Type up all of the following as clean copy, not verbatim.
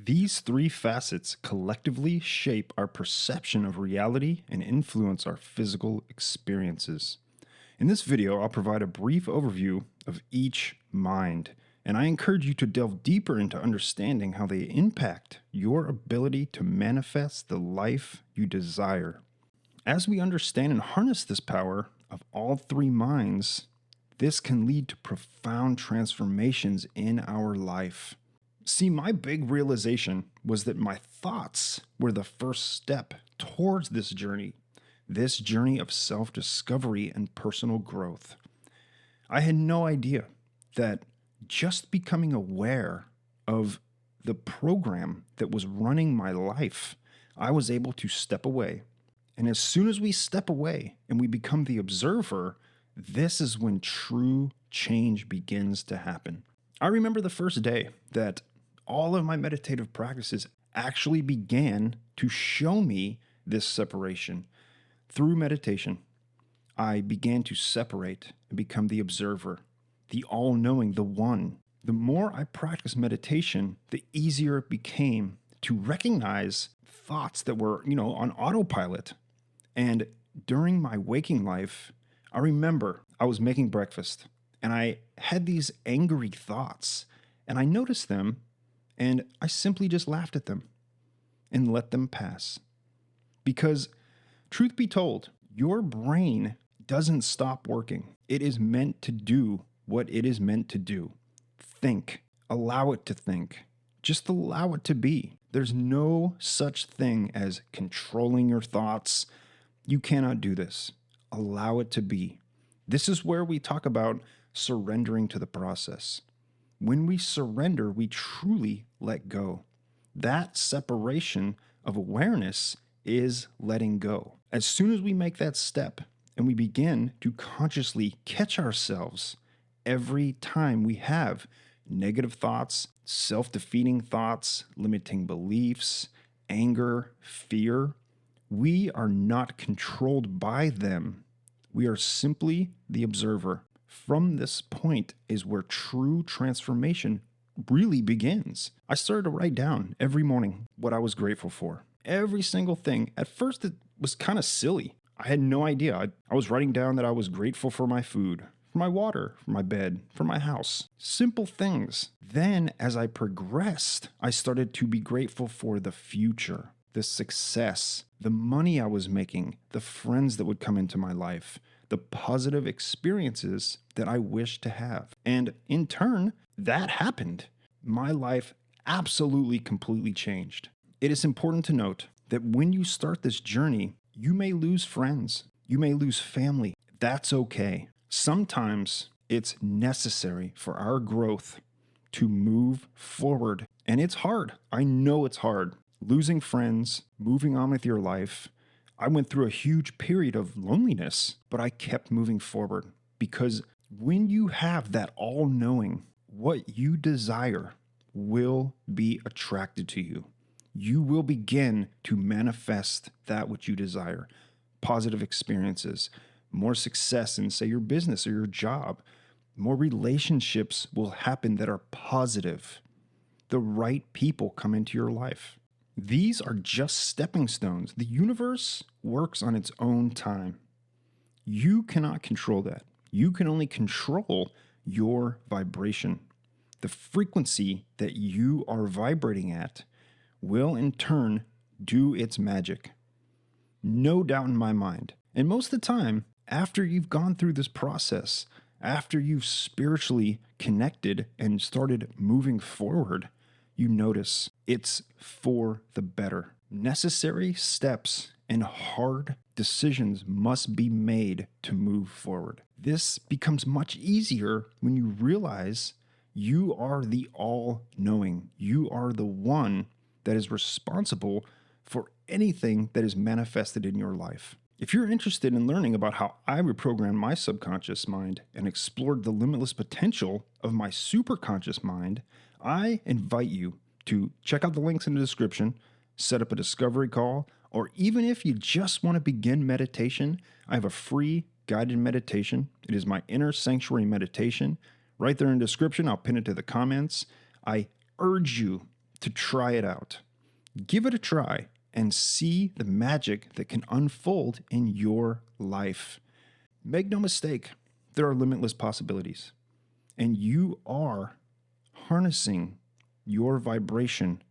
These three facets collectively shape our perception of reality and influence our physical experiences. In this video, I'll provide a brief overview of each mind, and I encourage you to delve deeper into understanding how they impact your ability to manifest the life you desire. As we understand and harness this power of all three minds, this can lead to profound transformations in our life. See, my big realization was that my thoughts were the first step towards this journey of self-discovery and personal growth. I had no idea that just becoming aware of the program that was running my life, I was able to step away. And as soon as we step away and we become the observer, this is when true change begins to happen. I remember the first day that all of my meditative practices actually began to show me this separation. Through meditation, I began to separate and become the observer, the all-knowing, the one. The more I practiced meditation, the easier it became to recognize thoughts that were, on autopilot. And during my waking life, I remember I was making breakfast and I had these angry thoughts and I noticed them and I simply just laughed at them and let them pass. Because truth be told, your brain doesn't stop working. It is meant to do what it is meant to do. Think. Allow it to think. Just allow it to be. There's no such thing as controlling your thoughts. You cannot do this. Allow it to be. This is where we talk about surrendering to the process. When we surrender, we truly let go. That separation of awareness is letting go. As soon as we make that step and we begin to consciously catch ourselves every time we have negative thoughts, self-defeating thoughts, limiting beliefs, anger, fear, we are not controlled by them. We are simply the observer. From this point is where true transformation really begins. I started to write down every morning what I was grateful for. Every single thing. At first, it was kind of silly. I had no idea. I was writing down that I was grateful for my food, for my water, for my bed, for my house. Simple things. Then, as I progressed, I started to be grateful for the future, the success, the money I was making, the friends that would come into my life, the positive experiences that I wished to have. And in turn, that happened. My life absolutely completely changed. It is important to note that when you start this journey, you may lose friends, you may lose family. That's okay. Sometimes it's necessary for our growth to move forward. And it's hard. I know it's hard. Losing friends, moving on with your life. I went through a huge period of loneliness, but I kept moving forward because when you have that all-knowing, what you desire will be attracted to you. You will begin to manifest that which you desire. Positive experiences, more success in, say, your business or your job. More relationships will happen that are positive. The right people come into your life. These are just stepping stones. The universe works on its own time. You cannot control that. You can only control your vibration. The frequency that you are vibrating at will in turn do its magic. No doubt in my mind. And most of the time, after you've gone through this process, after you've spiritually connected and started moving forward, you notice it's for the better. Necessary steps and hard decisions must be made to move forward. This becomes much easier when you realize you are the all-knowing. You are the one that is responsible for anything that is manifested in your life. If you're interested in learning about how I reprogrammed my subconscious mind and explored the limitless potential of my superconscious mind, I invite you to check out the links in the description, set up a discovery call, or even if you just want to begin meditation, I have a free guided meditation. It is my inner sanctuary meditation. Right there in the description, I'll pin it to the comments. I urge you to try it out. Give it a try and see the magic that can unfold in your life. Make no mistake, there are limitless possibilities, and you are harnessing your vibration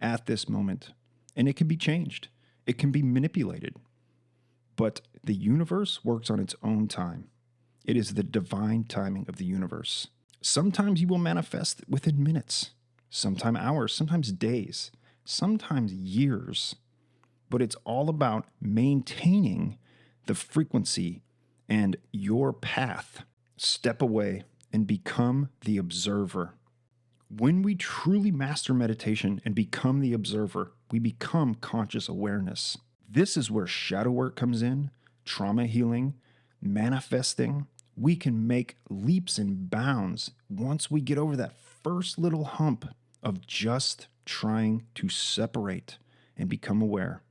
at this moment, and it can be changed. It can be manipulated, but the universe works on its own time. It is the divine timing of the universe. Sometimes you will manifest within minutes, sometimes hours, sometimes days, sometimes years. But it's all about maintaining the frequency and your path. Step away and become the observer. When we truly master meditation and become the observer, we become conscious awareness. This is where shadow work comes in, trauma healing, manifesting. We can make leaps and bounds once we get over that first little hump of just trying to separate and become aware.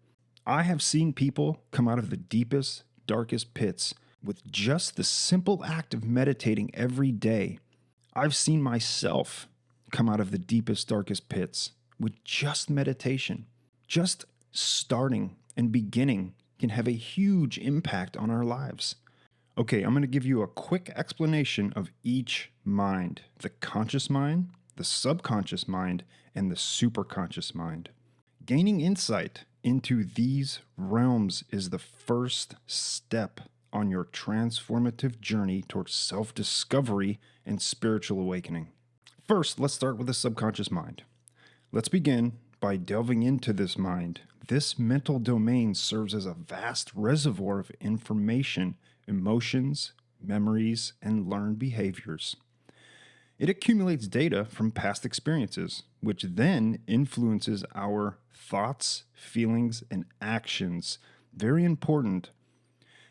I have seen people come out of the deepest, darkest pits with just the simple act of meditating every day. I've seen myself come out of the deepest, darkest pits with just meditation. Just starting and beginning can have a huge impact on our lives. Okay, I'm going to give you a quick explanation of each mind: the conscious mind, the subconscious mind, and the superconscious mind. Gaining insight into these realms is the first step on your transformative journey towards self-discovery and spiritual awakening. First, let's start with the subconscious mind. Let's begin by delving into this mind. This mental domain serves as a vast reservoir of information, emotions, memories, and learned behaviors. It accumulates data from past experiences, which then influences our thoughts, feelings, and actions. Very important.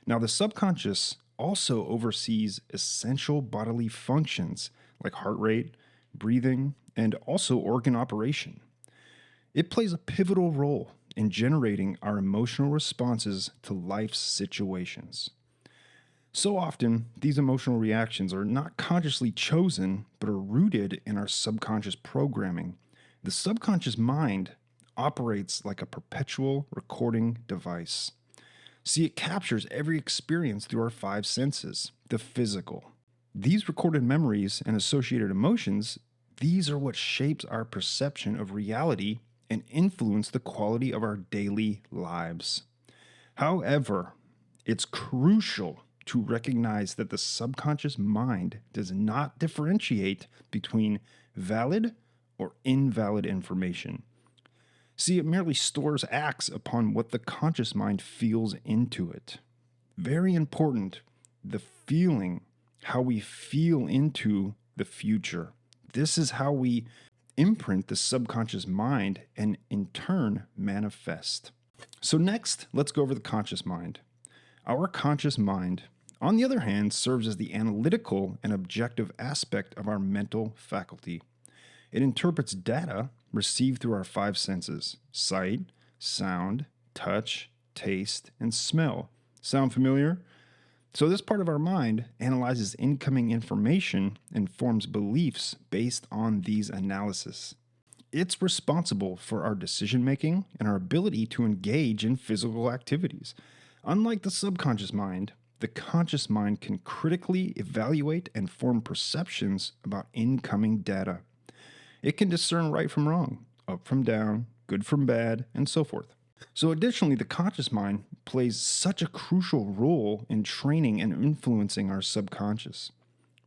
Now, the subconscious also oversees essential bodily functions like heart rate, breathing, and also organ operation. It plays a pivotal role in generating our emotional responses to life's situations. So often, these emotional reactions are not consciously chosen, but are rooted in our subconscious programming. The subconscious mind operates like a perpetual recording device. See, it captures every experience through our five senses, the physical. These recorded memories and associated emotions, these are what shapes our perception of reality and influence the quality of our daily lives. However, it's crucial to recognize that the subconscious mind does not differentiate between valid or invalid information. See, it merely acts upon what the conscious mind feels into it. Very important, the feeling, how we feel into the future. This is how we imprint the subconscious mind and in turn manifest. So next, let's go over the conscious mind. Our conscious mind, on the other hand, serves as the analytical and objective aspect of our mental faculty. It interprets data received through our five senses: sight, sound, touch, taste, and smell. Sound familiar? So this part of our mind analyzes incoming information and forms beliefs based on these analyses. It's responsible for our decision making and our ability to engage in physical activities. Unlike the subconscious mind, the conscious mind can critically evaluate and form perceptions about incoming data. It can discern right from wrong, up from down, good from bad, and so forth. So additionally, the conscious mind plays such a crucial role in training and influencing our subconscious.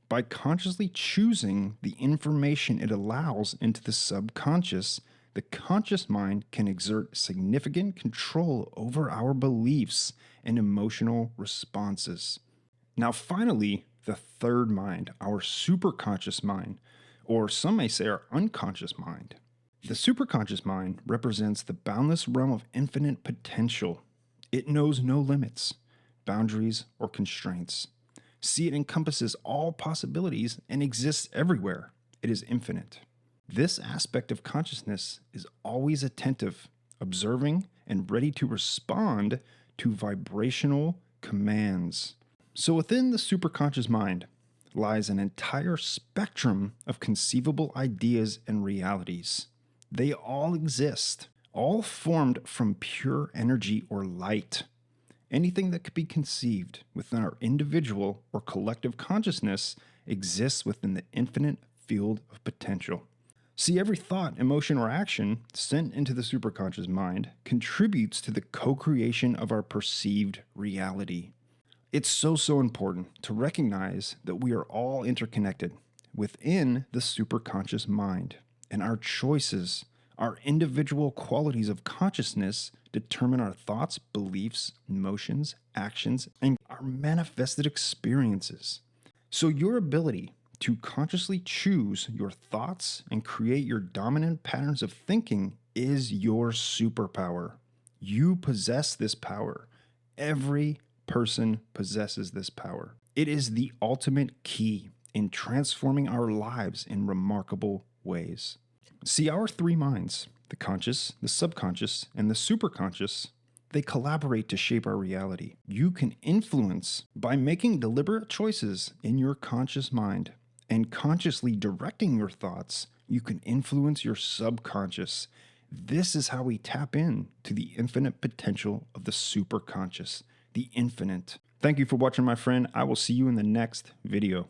By consciously choosing the information it allows into the subconscious, the conscious mind can exert significant control over our beliefs and emotional responses. Now, finally, the third mind, our superconscious mind, or some may say our unconscious mind. The superconscious mind represents the boundless realm of infinite potential. It knows no limits, boundaries, or constraints. See, it encompasses all possibilities and exists everywhere. It is infinite. This aspect of consciousness is always attentive, observing, and ready to respond to vibrational commands. So within the superconscious mind lies an entire spectrum of conceivable ideas and realities. They all exist, all formed from pure energy or light. Anything that could be conceived within our individual or collective consciousness exists within the infinite field of potential. See, every thought, emotion, or action sent into the superconscious mind contributes to the co-creation of our perceived reality. It's so important to recognize that we are all interconnected within the superconscious mind, and our choices, our individual qualities of consciousness determine our thoughts, beliefs, emotions, actions, and our manifested experiences. So your ability to consciously choose your thoughts and create your dominant patterns of thinking is your superpower. You possess this power. Every person possesses this power. It is the ultimate key in transforming our lives in remarkable ways. See, our three minds, the conscious, the subconscious, and the superconscious, they collaborate to shape our reality. You can influence by making deliberate choices in your conscious mind and consciously directing your thoughts. You can influence your subconscious. This is how we tap in to the infinite potential of the superconscious, the infinite. Thank you for watching, my friend. I will see you in the next video.